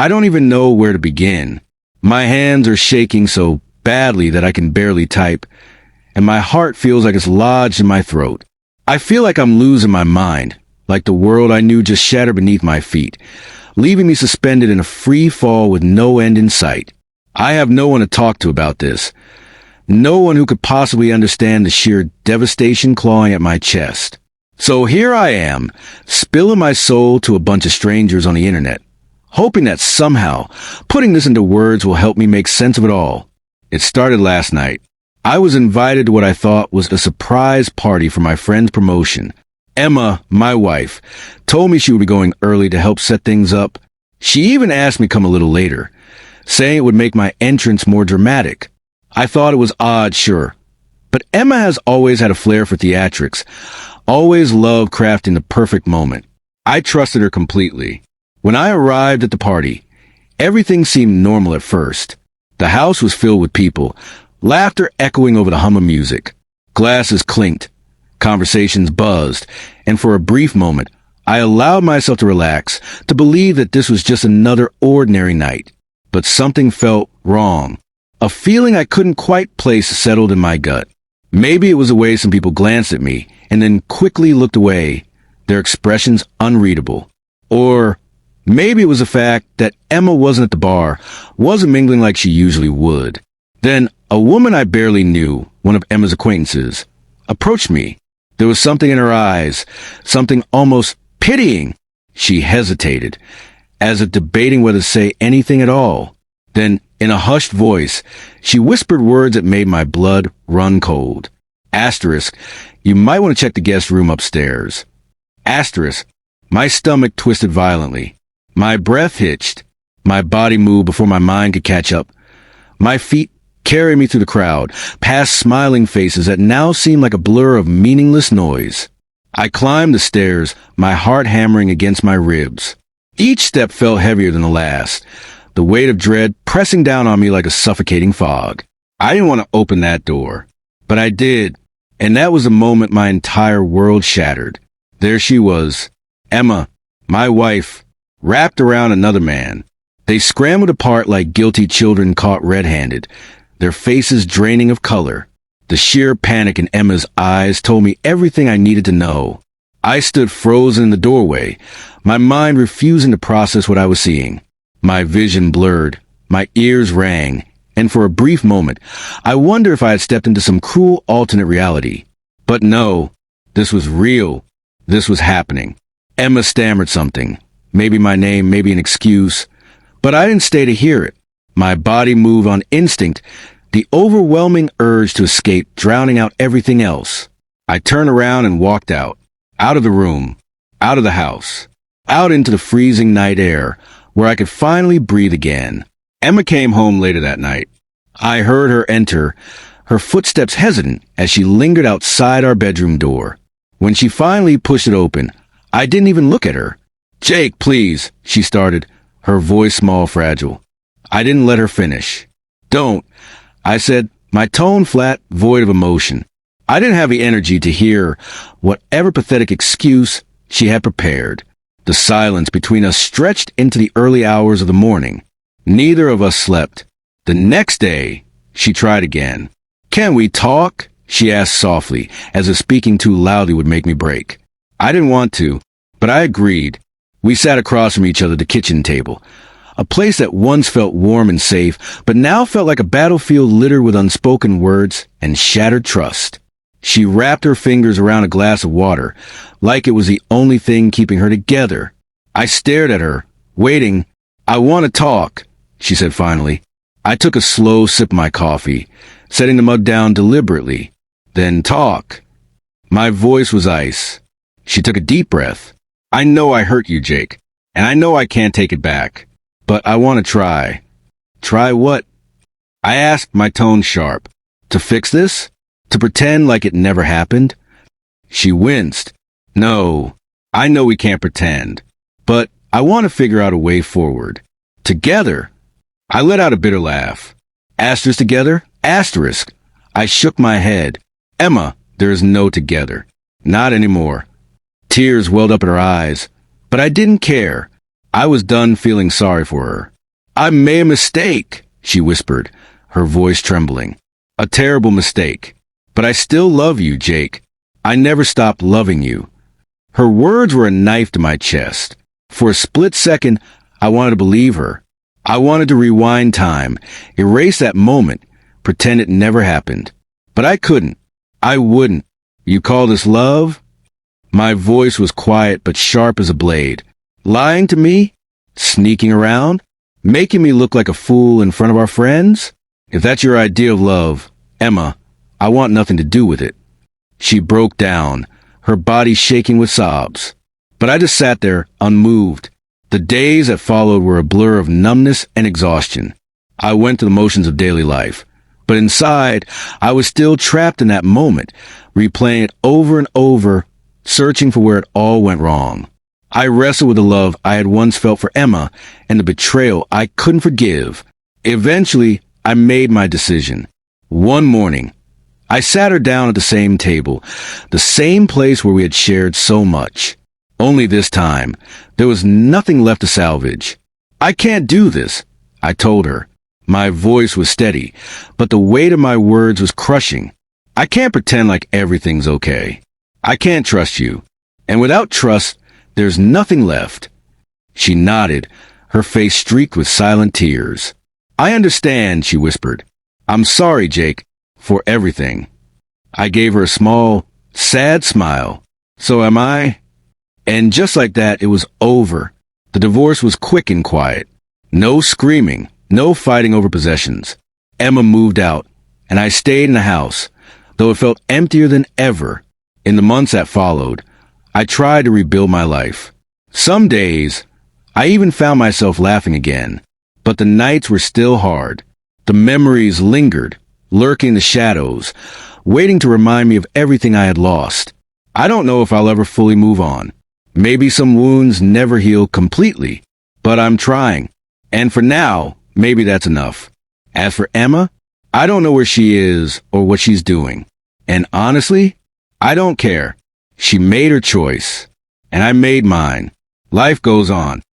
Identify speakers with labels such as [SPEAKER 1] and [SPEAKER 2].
[SPEAKER 1] I don't even know where to begin. My hands are shaking so badly that I can barely type, and my heart feels like it's lodged in my throat. I feel like I'm losing my mind, like the world I knew just shattered beneath my feet, leaving me suspended in a free fall with no end in sight. I have no one to talk to about this. No one who could possibly understand the sheer devastation clawing at my chest. So here I am, spilling my soul to a bunch of strangers on the internet, hoping that somehow putting this into words will help me make sense of it all. It started last night. I was invited to what I thought was a surprise party for my friend's promotion. Emma, my wife, told me she would be going early to help set things up. She even asked me to come a little later, saying it would make my entrance more dramatic. I thought it was odd, sure. But Emma has always had a flair for theatrics, always loved crafting the perfect moment. I trusted her completely. When I arrived at the party, everything seemed normal at first. The house was filled with people, laughter echoing over the hum of music. Glasses clinked, conversations buzzed, and for a brief moment, I allowed myself to relax, to believe that this was just another ordinary night. But something felt wrong. A feeling I couldn't quite place settled in my gut. Maybe it was the way some people glanced at me and then quickly looked away, their expressions unreadable. Or maybe it was the fact that Emma wasn't at the bar, wasn't mingling like she usually would. Then a woman I barely knew, one of Emma's acquaintances, approached me. There was something in her eyes, something almost pitying. She hesitated, as if debating whether to say anything at all. Then, in a hushed voice, she whispered words that made my blood run cold. Asterisk, you might want to check the guest room upstairs. Asterisk, my stomach twisted violently. My breath hitched. My body moved before my mind could catch up. My feet carried me through the crowd, past smiling faces that now seemed like a blur of meaningless noise. I climbed the stairs, my heart hammering against my ribs. Each step felt heavier than the last, the weight of dread pressing down on me like a suffocating fog. I didn't want to open that door, but I did, and that was the moment my entire world shattered. There she was, Emma, my wife, wrapped around another man. They scrambled apart like guilty children caught red-handed, their faces draining of color. The sheer panic in Emma's eyes told me everything I needed to know. I stood frozen in the doorway, my mind refusing to process what I was seeing. My vision blurred, my ears rang, and for a brief moment, I wondered if I had stepped into some cruel alternate reality. But no, this was real. This was happening. Emma stammered something, maybe my name, maybe an excuse, but I didn't stay to hear it. My body moved on instinct, the overwhelming urge to escape drowning out everything else. I turned around and walked out of the room, out of the house, out into the freezing night air, where I could finally breathe again. Emma came home later that night. I heard her enter, her footsteps hesitant as she lingered outside our bedroom door. When she finally pushed it open, I didn't even look at her. "Jake, please," she started, her voice small, fragile. I didn't let her finish. "Don't," I said, my tone flat, void of emotion. I didn't have the energy to hear whatever pathetic excuse she had prepared. The silence between us stretched into the early hours of the morning. Neither of us slept. The next day, she tried again. "Can we talk?" she asked softly, as if speaking too loudly would make me break. I didn't want to, but I agreed. We sat across from each other at the kitchen table, a place that once felt warm and safe, but now felt like a battlefield littered with unspoken words and shattered trust. She wrapped her fingers around a glass of water, like it was the only thing keeping her together. I stared at her, waiting. "I want to talk," she said finally. I took a slow sip of my coffee, setting the mug down deliberately. "Then talk." My voice was ice. She took a deep breath. "I know I hurt you, Jake, and I know I can't take it back, but I want to try." "Try what?" I asked, my tone sharp. "To fix this? To pretend like it never happened?" She winced. "No, I know we can't pretend, but I want to figure out a way forward. Together." I let out a bitter laugh. "Asterisk together? Asterisk." I shook my head. "Emma, there is no together. Not anymore." Tears welled up in her eyes, but I didn't care. I was done feeling sorry for her. I made a mistake, she whispered, her voice trembling. A terrible mistake. But I still love you, Jake. I never stopped loving you. Her words were a knife to my chest. For a split second, I wanted to believe her. I wanted to rewind time, erase that moment, pretend it never happened. But I couldn't. I wouldn't. You call this love? My voice was quiet but sharp as a blade. Lying to me? Sneaking around? Making me look like a fool in front of our friends? If that's your idea of love, Emma, I want nothing to do with it. She broke down, her body shaking with sobs. But I just sat there, unmoved. The days that followed were a blur of numbness and exhaustion. I went through the motions of daily life. But inside, I was still trapped in that moment, replaying it over and over, searching for where it all went wrong. I wrestled with the love I had once felt for Emma and the betrayal I couldn't forgive. Eventually, I made my decision. One morning, I sat her down at the same table, the same place where we had shared so much. Only this time, there was nothing left to salvage. I can't do this, I told her. My voice was steady, but the weight of my words was crushing. I can't pretend like everything's okay. I can't trust you. And without trust, there's nothing left. She nodded, her face streaked with silent tears. I understand, she whispered. I'm sorry, Jake, for everything. I gave her a small, sad smile. So am I? And just like that, it was over. The divorce was quick and quiet. No screaming, no fighting over possessions. Emma moved out, and I stayed in the house, though it felt emptier than ever. In the months that followed, I tried to rebuild my life. Some days, I even found myself laughing again, but the nights were still hard. The memories lingered, lurking in the shadows, waiting to remind me of everything I had lost. I don't know if I'll ever fully move on. Maybe some wounds never heal completely, but I'm trying. And for now, maybe that's enough. As for Emma, I don't know where she is or what she's doing. And honestly, I don't care. She made her choice, and I made mine. Life goes on.